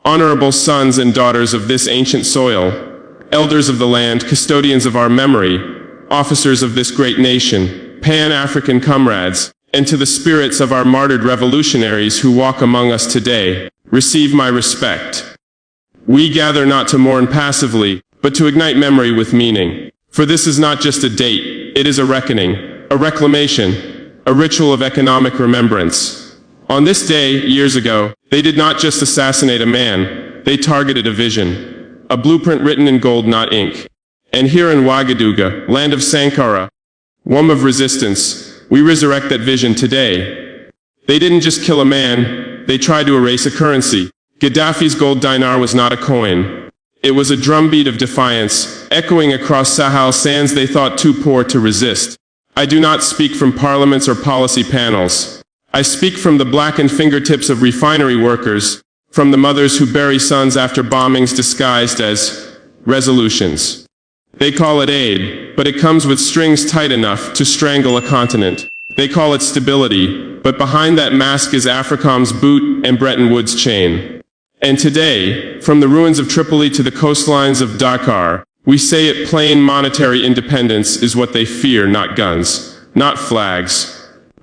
honorable sons and daughters of this ancient soil, elders of the land, custodians of our memory, officers of this great nation, Pan-African comrades, and to the spirits of our martyred revolutionaries who walk among us today, receive my respect. We gather not to mourn passively, but to ignite memory with meaning. For this is not just a date, it is a reckoning, a reclamation, a ritual of economic remembrance. On this day, years ago, they did not just assassinate a man, they targeted a vision, a blueprint written in gold, not ink. And here in Ouagadougou, land of Sankara, womb of resistance, we resurrect that vision today. They didn't just kill a man, they tried to erase a currency. Gaddafi's gold dinar was not a coin. It was a drumbeat of defiance, echoing across Sahel sands they thought too poor to resist. I do not speak from parliaments or policy panels. I speak from the blackened fingertips of refinery workers, from the mothers who bury sons after bombings disguised as resolutions. They call it aid, but it comes with strings tight enough to strangle a continent. They call it stability, but behind that mask is Africom's boot and Bretton Woods chain. And today, from the ruins of Tripoli to the coastlines of Dakar, we say it plain: monetary independence is what they fear, not guns, not flags,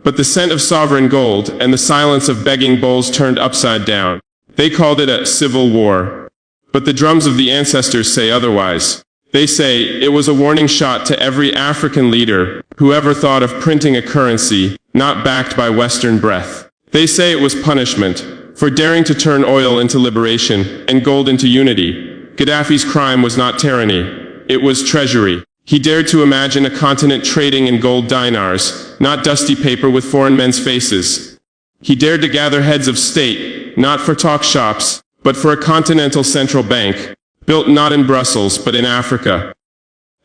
but the scent of sovereign gold and the silence of begging bowls turned upside down. They called it a civil war. But the drums of the ancestors say otherwise. They say it was a warning shot to every African leader who ever thought of printing a currency not backed by Western breath. They say it was punishment for daring to turn oil into liberation and gold into unity. Gaddafi's crime was not tyranny, it was treachery. He dared to imagine a continent trading in gold dinars, not dusty paper with foreign men's faces. He dared to gather heads of state, not for talk shops, but for a continental central bank, built not in Brussels but in Africa.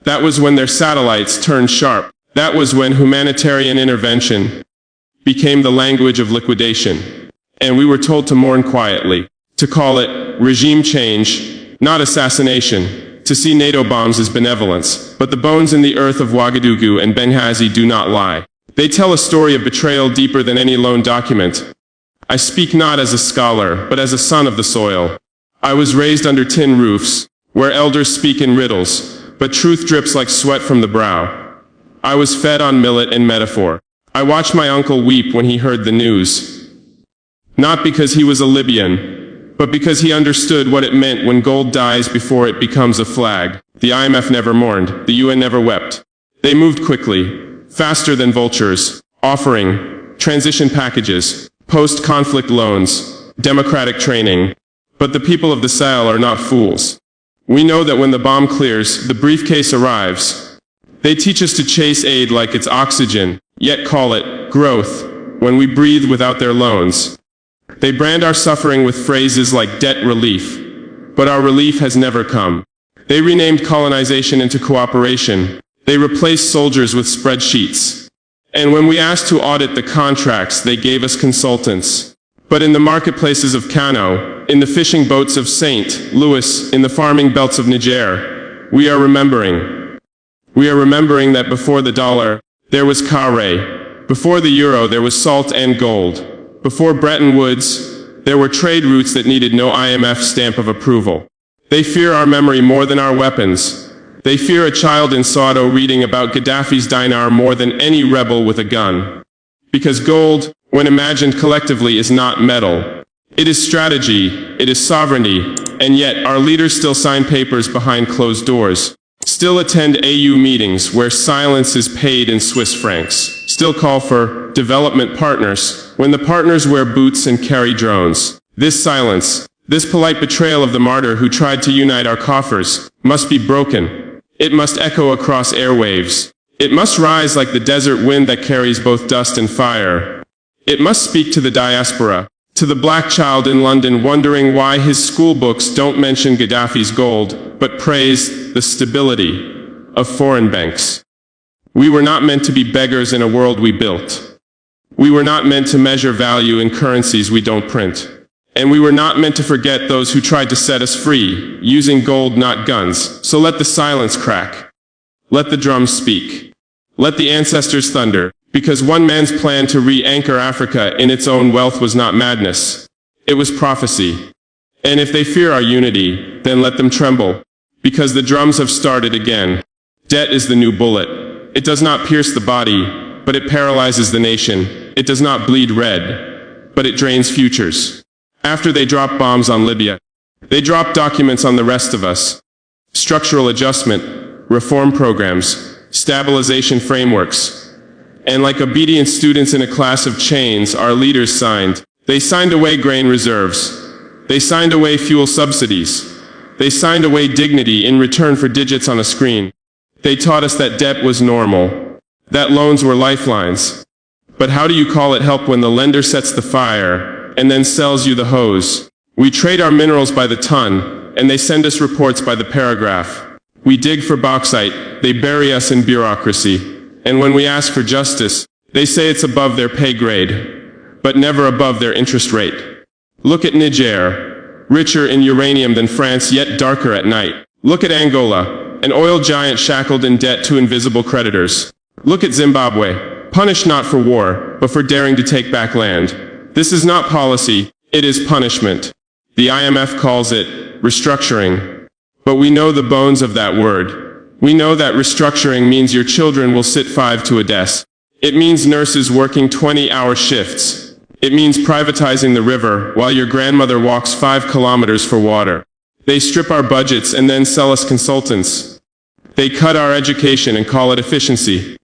That was when their satellites turned sharp. That was when humanitarian intervention became the language of liquidation. And we were told to mourn quietly, to call it regime change, not assassination, to see NATO bombs as benevolence. But the bones in the earth of Ouagadougou and Benghazi do not lie. They tell a story of betrayal deeper than any loan document. I speak not as a scholar, but as a son of the soil. I was raised under tin roofs, where elders speak in riddles, but truth drips like sweat from the brow. I was fed on millet and metaphor. I watched my uncle weep when he heard the news. Not because he was a Libyan, but because he understood what it meant when gold dies before it becomes a flag. The IMF never mourned, the UN never wept. They moved quickly, faster than vultures, offering transition packages, post-conflict loans, democratic training. But the people of the Sahel are not fools. We know that when the bomb clears, the briefcase arrives. They teach us to chase aid like it's oxygen, yet call it growth when we breathe without their loans. They brand our suffering with phrases like debt relief, but our relief has never come. They renamed colonization into cooperation. They replaced soldiers with spreadsheets. And when we asked to audit the contracts, they gave us consultants. But in the marketplaces of Kano, in the fishing boats of St. Louis, in the farming belts of Niger, we are remembering. We are remembering that before the dollar, there was carré. Before the euro, there was salt and gold. Before Bretton Woods, there were trade routes that needed no IMF stamp of approval. They fear our memory more than our weapons. They fear a child in Soweto reading about Gaddafi's dinar more than any rebel with a gun. Because gold, when imagined collectively, is not metal. It is strategy, it is sovereignty, and yet our leaders still sign papers behind closed doors, still attend AU meetings where silence is paid in Swiss francs, still call for development partners when the partners wear boots and carry drones. This silence, this polite betrayal of the martyr who tried to unite our coffers, must be broken. It must echo across airwaves. It must rise like the desert wind that carries both dust and fire. It must speak to the diaspora, to the black child in London wondering why his school books don't mention Gaddafi's gold, but praise the stability of foreign banks. We were not meant to be beggars in a world we built. We were not meant to measure value in currencies we don't print. And we were not meant to forget those who tried to set us free, using gold, not guns. So let the silence crack. Let the drums speak. Let the ancestors thunder. Because one man's plan to re-anchor Africa in its own wealth was not madness. It was prophecy. And if they fear our unity, then let them tremble. Because the drums have started again. Debt is the new bullet. It does not pierce the body, but it paralyzes the nation. It does not bleed red, but it drains futures. After they drop bombs on Libya, they drop documents on the rest of us. Structural adjustment, reform programs, stabilization frameworks. And like obedient students in a class of chains, our leaders signed. They signed away grain reserves. They signed away fuel subsidies. They signed away dignity in return for digits on a screen. They taught us that debt was normal, that loans were lifelines. But how do you call it help when the lender sets the fire and then sells you the hose? We trade our minerals by the ton, and they send us reports by the paragraph. We dig for bauxite, they bury us in bureaucracy. And when we ask for justice, they say it's above their pay grade, but never above their interest rate. Look at Niger, richer in uranium than France, yet darker at night. Look at Angola, an oil giant shackled in debt to invisible creditors. Look at Zimbabwe, punished not for war, but for daring to take back land. This is not policy, it is punishment. The IMF calls it restructuring. But we know the bones of that word. We know that restructuring means your children will sit 5 to a desk. It means nurses working 20-hour shifts. It means privatizing the river while your grandmother walks 5 kilometers for water. They strip our budgets and then sell us consultants. They cut our education and call it efficiency.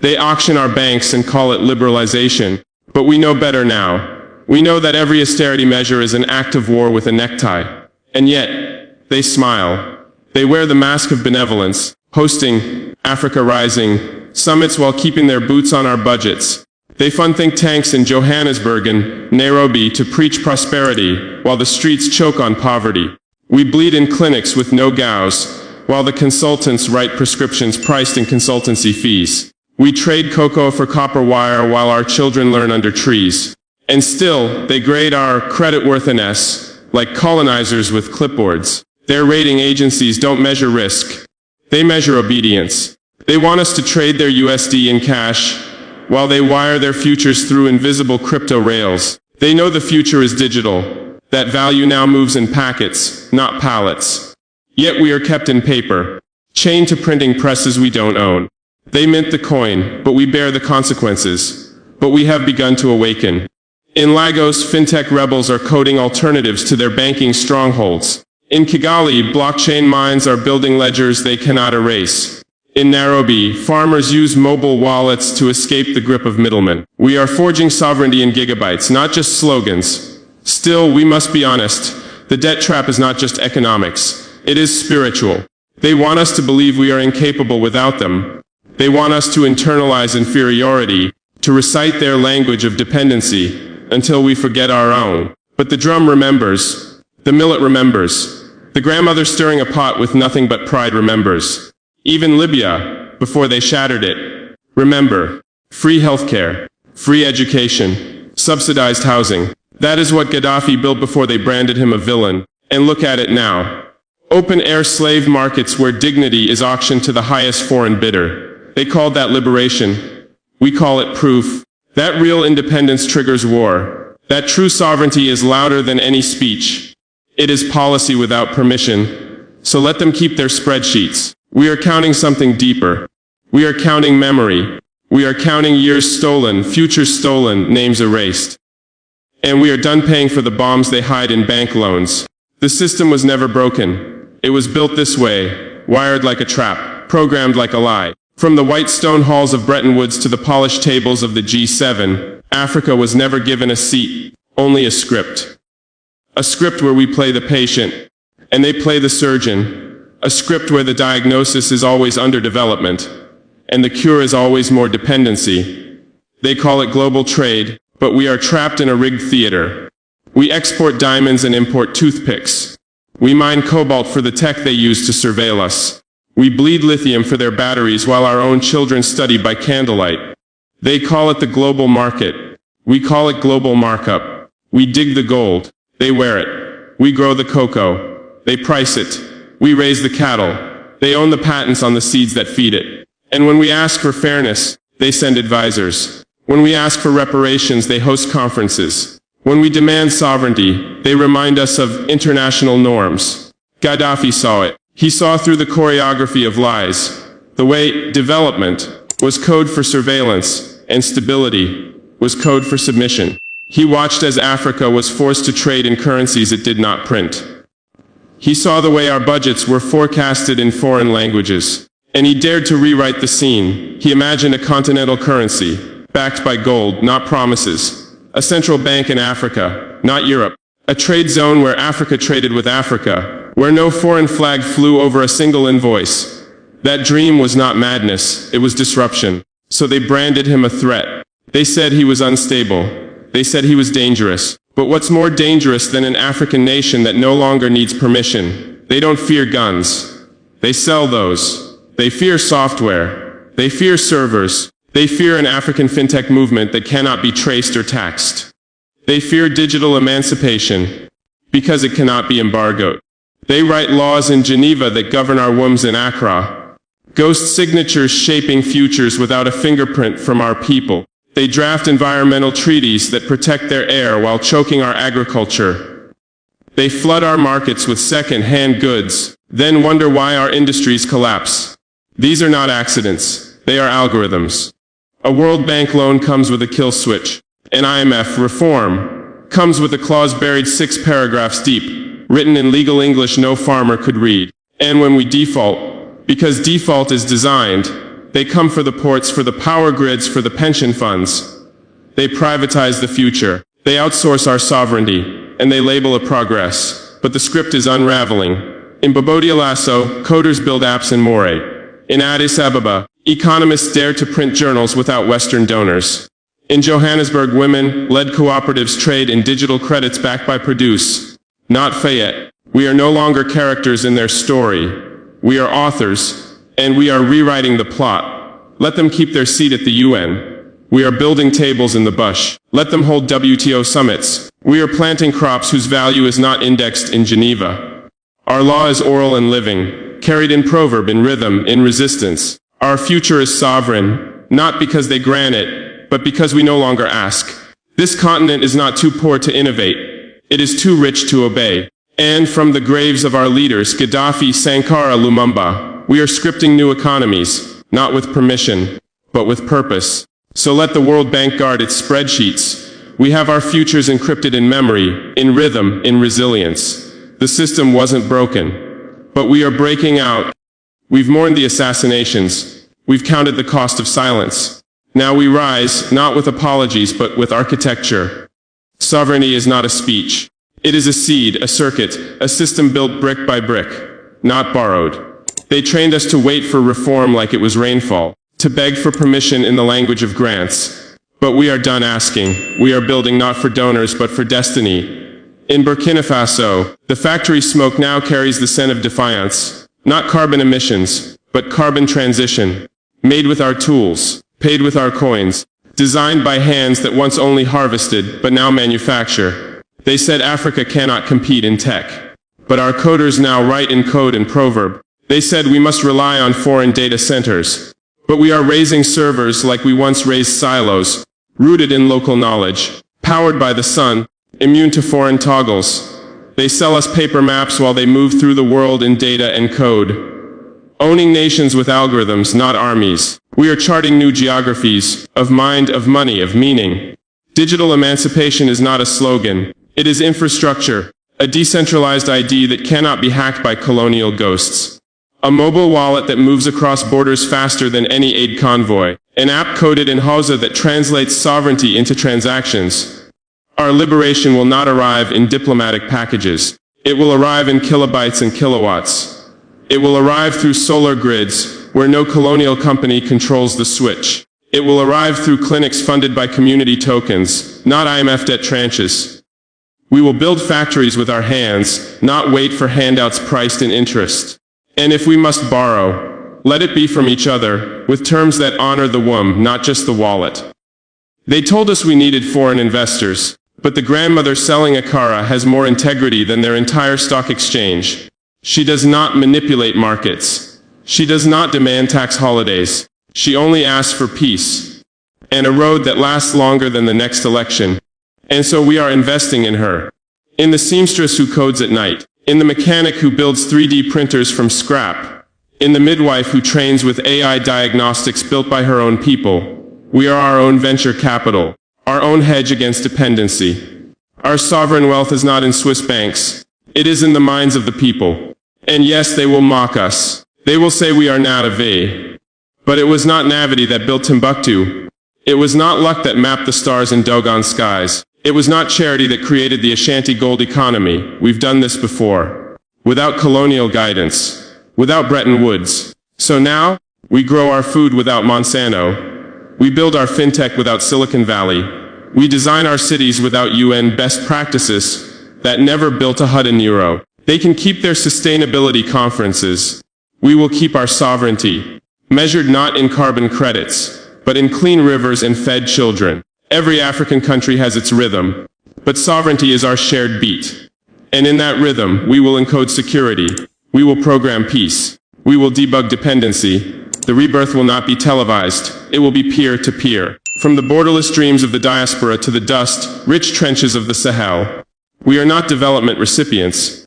They auction our banks and call it liberalization. But we know better now. We know that every austerity measure is an act of war with a necktie. And yet, they smile. They wear the mask of benevolence, hosting Africa Rising summits while keeping their boots on our budgets. They fund think tanks in Johannesburg and Nairobi to preach prosperity while the streets choke on poverty. We bleed in clinics with no gauze, while the consultants write prescriptions priced in consultancy fees. We trade cocoa for copper wire while our children learn under trees. And still, they grade our creditworthiness like colonizers with clipboards. Their rating agencies don't measure risk. They measure obedience. They want us to trade their USD in cash, while they wire their futures through invisible crypto rails. They know the future is digital. That value now moves in packets, not pallets. Yet we are kept in paper, chained to printing presses we don't own. They mint the coin, but we bear the consequences. But we have begun to awaken. In Lagos, fintech rebels are coding alternatives to their banking strongholds. In Kigali, blockchain mines are building ledgers they cannot erase. In Nairobi, farmers use mobile wallets to escape the grip of middlemen. We are forging sovereignty in gigabytes, not just slogans. Still, we must be honest. The debt trap is not just economics. It is spiritual. They want us to believe we are incapable without them. They want us to internalize inferiority, to recite their language of dependency, until we forget our own. But the drum remembers. The millet remembers. The grandmother stirring a pot with nothing but pride remembers. Even Libya, before they shattered it. Remember. Free healthcare. Free education. Subsidized housing. That is what Gaddafi built before they branded him a villain. And look at it now. Open-air slave markets where dignity is auctioned to the highest foreign bidder. They called that liberation. We call it proof. That real independence triggers war. That true sovereignty is louder than any speech. It is policy without permission. So let them keep their spreadsheets. We are counting something deeper. We are counting memory. We are counting years stolen, futures stolen, names erased. And we are done paying for the bombs they hide in bank loans. The system was never broken. It was built this way, wired like a trap, programmed like a lie. From the white stone halls of Bretton Woods to the polished tables of the G7, Africa was never given a seat, only a script. A script where we play the patient, and they play the surgeon. A script where the diagnosis is always underdevelopment, and the cure is always more dependency. They call it global trade, but we are trapped in a rigged theater. We export diamonds and import toothpicks. We mine cobalt for the tech they use to surveil us. We bleed lithium for their batteries while our own children study by candlelight. They call it the global market. We call it global markup. We dig the gold. They wear it. We grow the cocoa. They price it. We raise the cattle. They own the patents on the seeds that feed it. And when we ask for fairness, they send advisors. When we ask for reparations, they host conferences. When we demand sovereignty, they remind us of international norms. Gaddafi saw it. He saw through the choreography of lies. The way development was code for surveillance, and stability was code for submission. He watched as Africa was forced to trade in currencies it did not print. He saw the way our budgets were forecasted in foreign languages. And he dared to rewrite the scene. He imagined a continental currency, backed by gold, not promises. A central bank in Africa, not Europe. A trade zone where Africa traded with Africa, where no foreign flag flew over a single invoice. That dream was not madness, it was disruption. So they branded him a threat. They said he was unstable. They said he was dangerous. But what's more dangerous than an African nation that no longer needs permission? They don't fear guns. They sell those. They fear software. They fear servers. They fear an African fintech movement that cannot be traced or taxed. They fear digital emancipation because it cannot be embargoed. They write laws in Geneva that govern our wombs in Accra. Ghost signatures shaping futures without a fingerprint from our people. They draft environmental treaties that protect their air while choking our agriculture. They flood our markets with second-hand goods, then wonder why our industries collapse. These are not accidents, they are algorithms. A World Bank loan comes with a kill switch. An IMF reform comes with a clause buried 6 paragraphs deep, written in legal English no farmer could read. And when we default, because default is designed, they come for the ports, for the power grids, for the pension funds. They privatize the future. They outsource our sovereignty, and they label it progress. But the script is unraveling. In Bobodia Lasso, coders build apps in Moray. In Addis Ababa, economists dare to print journals without Western donors. In Johannesburg, women led cooperatives trade in digital credits backed by Produce, not Fayette. We are no longer characters in their story. We are authors, and we are rewriting the plot. Let them keep their seat at the UN. We are building tables in the bush. Let them hold WTO summits. We are planting crops whose value is not indexed in Geneva. Our law is oral and living, carried in proverb, in rhythm, in resistance. Our future is sovereign, not because they grant it, but because we no longer ask. This continent is not too poor to innovate. It is too rich to obey. And from the graves of our leaders, Gaddafi, Sankara, Lumumba, we are scripting new economies, not with permission, but with purpose. So let the World Bank guard its spreadsheets. We have our futures encrypted in memory, in rhythm, in resilience. The system wasn't broken. But we are breaking out. We've mourned the assassinations. We've counted the cost of silence. Now we rise, not with apologies, but with architecture. Sovereignty is not a speech. It is a seed, a circuit, a system built brick by brick, not borrowed. They trained us to wait for reform like it was rainfall, to beg for permission in the language of grants. But we are done asking. We are building not for donors, but for destiny. In Burkina Faso, the factory smoke now carries the scent of defiance. Not carbon emissions, but carbon transition. Made with our tools, paid with our coins, designed by hands that once only harvested, but now manufacture. They said Africa cannot compete in tech. But our coders now write in code and proverb. They said we must rely on foreign data centers. But we are raising servers like we once raised silos, rooted in local knowledge, powered by the sun, immune to foreign toggles. They sell us paper maps while they move through the world in data and code. Owning nations with algorithms, not armies. We are charting new geographies, of mind, of money, of meaning. Digital emancipation is not a slogan. It is infrastructure, a decentralized ID that cannot be hacked by colonial ghosts. A mobile wallet that moves across borders faster than any aid convoy. An app coded in Hausa that translates sovereignty into transactions. Our liberation will not arrive in diplomatic packages. It will arrive in kilobytes and kilowatts. It will arrive through solar grids, where no colonial company controls the switch. It will arrive through clinics funded by community tokens, not IMF debt tranches. We will build factories with our hands, not wait for handouts priced in interest. And if we must borrow, let it be from each other, with terms that honor the womb, not just the wallet. They told us we needed foreign investors. But the grandmother selling Akara has more integrity than their entire stock exchange. She does not manipulate markets. She does not demand tax holidays. She only asks for peace. And a road that lasts longer than the next election. And so we are investing in her. In the seamstress who codes at night. In the mechanic who builds 3D printers from scrap. In the midwife who trains with AI diagnostics built by her own people. We are our own venture capital. Our own hedge against dependency. Our sovereign wealth is not in Swiss banks. It is in the minds of the people. And yes, they will mock us. They will say we are naïve. But it was not naivety that built Timbuktu. It was not luck that mapped the stars in Dogon skies. It was not charity that created the Ashanti gold economy. We've done this before. Without colonial guidance. Without Bretton Woods. So now, we grow our food without Monsanto. We build our fintech without Silicon Valley. We design our cities without UN best practices that never built a hut in Euro. They can keep their sustainability conferences. We will keep our sovereignty, measured not in carbon credits, but in clean rivers and fed children. Every African country has its rhythm, but sovereignty is our shared beat. And in that rhythm, we will encode security. We will program peace. We will debug dependency. The rebirth will not be televised. It will be peer-to-peer. From the borderless dreams of the diaspora to the dust, rich trenches of the Sahel. We are not development recipients.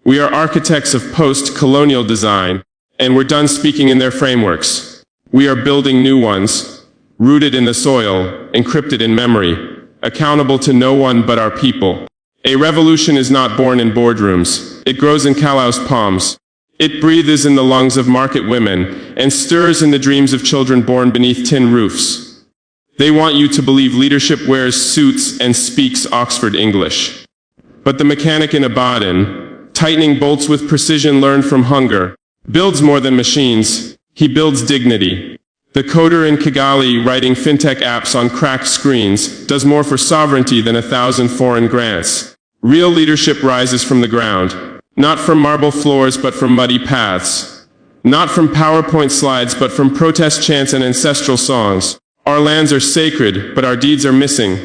We are architects of post-colonial design, and we're done speaking in their frameworks. We are building new ones, rooted in the soil, encrypted in memory, accountable to no one but our people. A revolution is not born in boardrooms. It grows in calloused palms. It breathes in the lungs of market women, and stirs in the dreams of children born beneath tin roofs. They want you to believe leadership wears suits and speaks Oxford English. But the mechanic in Ibadan, tightening bolts with precision learned from hunger, builds more than machines. He builds dignity. The coder in Kigali writing fintech apps on cracked screens does more for sovereignty than 1,000 foreign grants. Real leadership rises from the ground. Not from marble floors but from muddy paths. Not from PowerPoint slides but from protest chants and ancestral songs. Our lands are sacred, but our deeds are missing.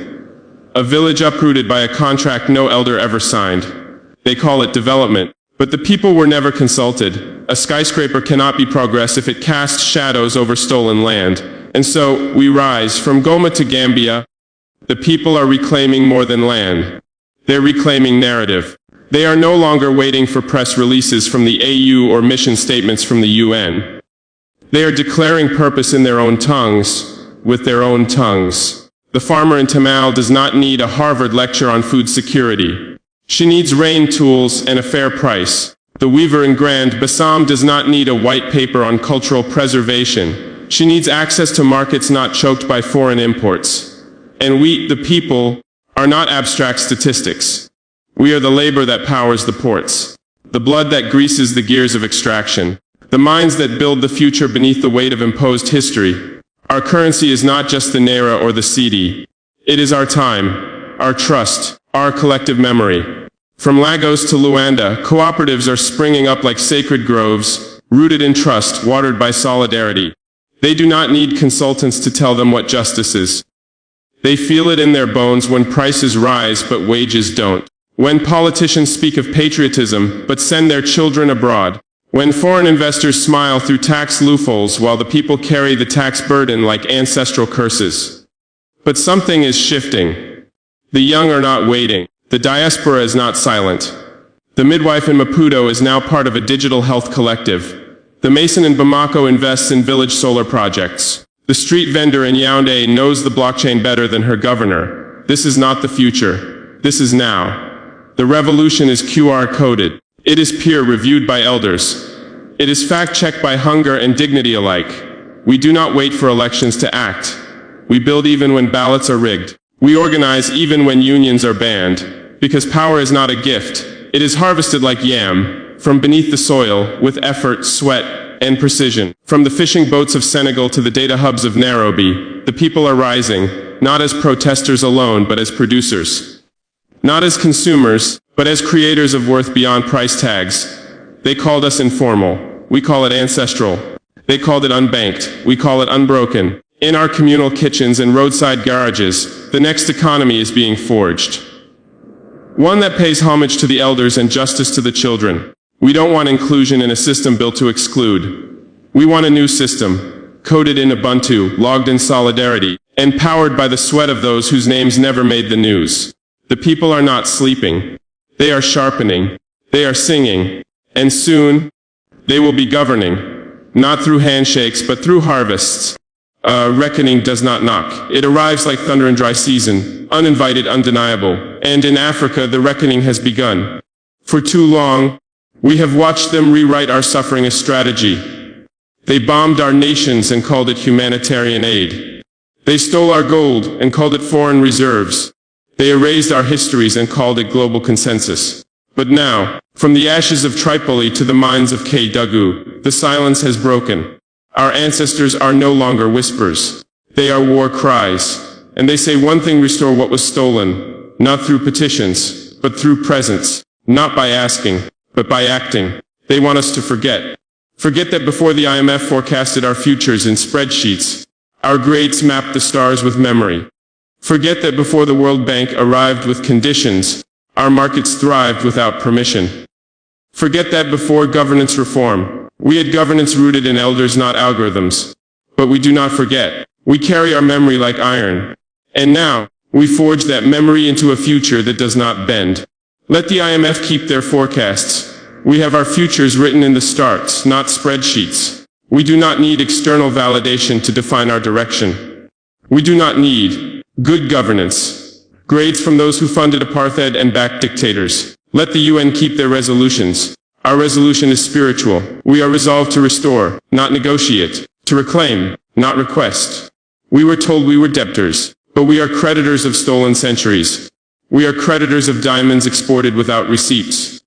A village uprooted by a contract no elder ever signed. They call it development. But the people were never consulted. A skyscraper cannot be progress if it casts shadows over stolen land. And so, we rise from Goma to Gambia. The people are reclaiming more than land. They're reclaiming narrative. They are no longer waiting for press releases from the AU or mission statements from the UN. They are declaring purpose in their own tongues, with their own tongues. The farmer in Tamale does not need a Harvard lecture on food security. She needs rain tools and a fair price. The weaver in Grand Bassam does not need a white paper on cultural preservation. She needs access to markets not choked by foreign imports. And we, the people, are not abstract statistics. We are the labor that powers the ports, the blood that greases the gears of extraction, the minds that build the future beneath the weight of imposed history. Our currency is not just the Naira or the CD. It is our time, our trust, our collective memory. From Lagos to Luanda, cooperatives are springing up like sacred groves, rooted in trust, watered by solidarity. They do not need consultants to tell them what justice is. They feel it in their bones when prices rise but wages don't. When politicians speak of patriotism, but send their children abroad. When foreign investors smile through tax loopholes while the people carry the tax burden like ancestral curses. But something is shifting. The young are not waiting. The diaspora is not silent. The midwife in Maputo is now part of a digital health collective. The mason in Bamako invests in village solar projects. The street vendor in Yaoundé knows the blockchain better than her governor. This is not the future. This is now. The revolution is QR coded. It is peer-reviewed by elders. It is fact-checked by hunger and dignity alike. We do not wait for elections to act. We build even when ballots are rigged. We organize even when unions are banned. Because power is not a gift. It is harvested like yam, from beneath the soil, with effort, sweat, and precision. From the fishing boats of Senegal to the data hubs of Nairobi, the people are rising, not as protesters alone, but as producers. Not as consumers, but as creators of worth beyond price tags. They called us informal. We call it ancestral. They called it unbanked. We call it unbroken. In our communal kitchens and roadside garages, the next economy is being forged. One that pays homage to the elders and justice to the children. We don't want inclusion in a system built to exclude. We want a new system, coded in Ubuntu, logged in solidarity, and powered by the sweat of those whose names never made the news. The people are not sleeping. They are sharpening. They are singing. And soon, they will be governing, not through handshakes but through harvests. Reckoning does not knock. It arrives like thunder in dry season, uninvited, undeniable. And in Africa the reckoning has begun. For too long, we have watched them rewrite our suffering as strategy. They bombed our nations and called it humanitarian aid. They stole our gold and called it foreign reserves. They erased our histories and called it global consensus. But now, from the ashes of Tripoli to the mines of Ouagadougou, the silence has broken. Our ancestors are no longer whispers. They are war cries. And they say one thing: restore what was stolen, not through petitions, but through presence, not by asking, but by acting. They want us to forget. Forget that before the IMF forecasted our futures in spreadsheets, our greats mapped the stars with memory. Forget that before the World Bank arrived with conditions, our markets thrived without permission. Forget that before governance reform, we had governance rooted in elders, not algorithms. But we do not forget. We carry our memory like iron. And now, we forge that memory into a future that does not bend. Let the IMF keep their forecasts. We have our futures written in the starts, not spreadsheets. We do not need external validation to define our direction. We do not need good governance, grades from those who funded apartheid and backed dictators. Let the UN keep their resolutions. Our resolution is spiritual. We are resolved to restore, not negotiate, to reclaim, not request. We were told we were debtors, but we are creditors of stolen centuries. We are creditors of diamonds exported without receipts,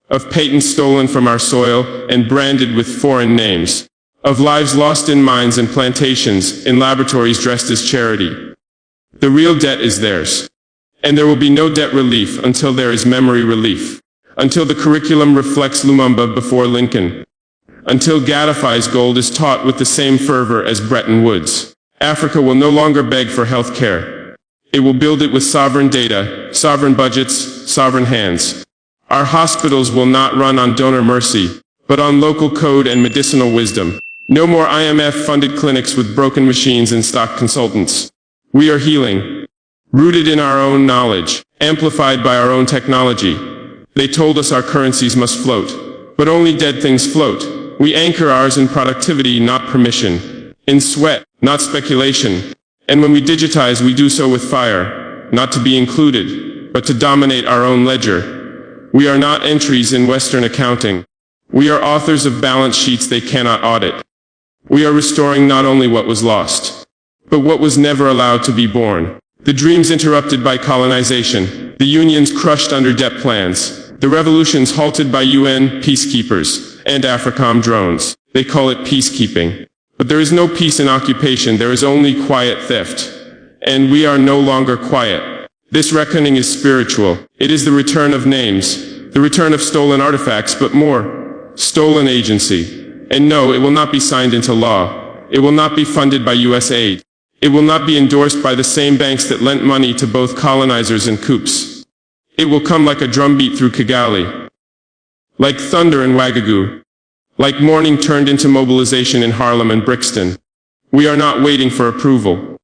of patents stolen from our soil and branded with foreign names, of lives lost in mines and plantations, in laboratories dressed as charity. The real debt is theirs. And there will be no debt relief until there is memory relief. Until the curriculum reflects Lumumba before Lincoln. Until Gaddafi's gold is taught with the same fervor as Bretton Woods. Africa will no longer beg for health care. It will build it with sovereign data, sovereign budgets, sovereign hands. Our hospitals will not run on donor mercy, but on local code and medicinal wisdom. No more IMF-funded clinics with broken machines and stock consultants. We are healing, rooted in our own knowledge, amplified by our own technology. They told us our currencies must float, but only dead things float. We anchor ours in productivity, not permission, in sweat, not speculation. And when we digitize, we do so with fire, not to be included, but to dominate our own ledger. We are not entries in Western accounting. We are authors of balance sheets they cannot audit. We are restoring not only what was lost, but what was never allowed to be born. The dreams interrupted by colonization, the unions crushed under debt plans, the revolutions halted by UN peacekeepers and Africom drones. They call it peacekeeping. But there is no peace in occupation, there is only quiet theft. And we are no longer quiet. This reckoning is spiritual. It is the return of names, the return of stolen artifacts, but more, stolen agency. And no, it will not be signed into law. It will not be funded by US aid. It will not be endorsed by the same banks that lent money to both colonizers and coups. It will come like a drumbeat through Kigali, like thunder in Ouagadougou, like morning turned into mobilization in Harlem and Brixton. We are not waiting for approval.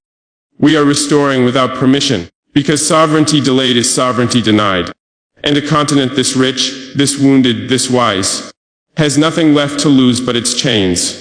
We are restoring without permission, because sovereignty delayed is sovereignty denied. And a continent this rich, this wounded, this wise, has nothing left to lose but its chains.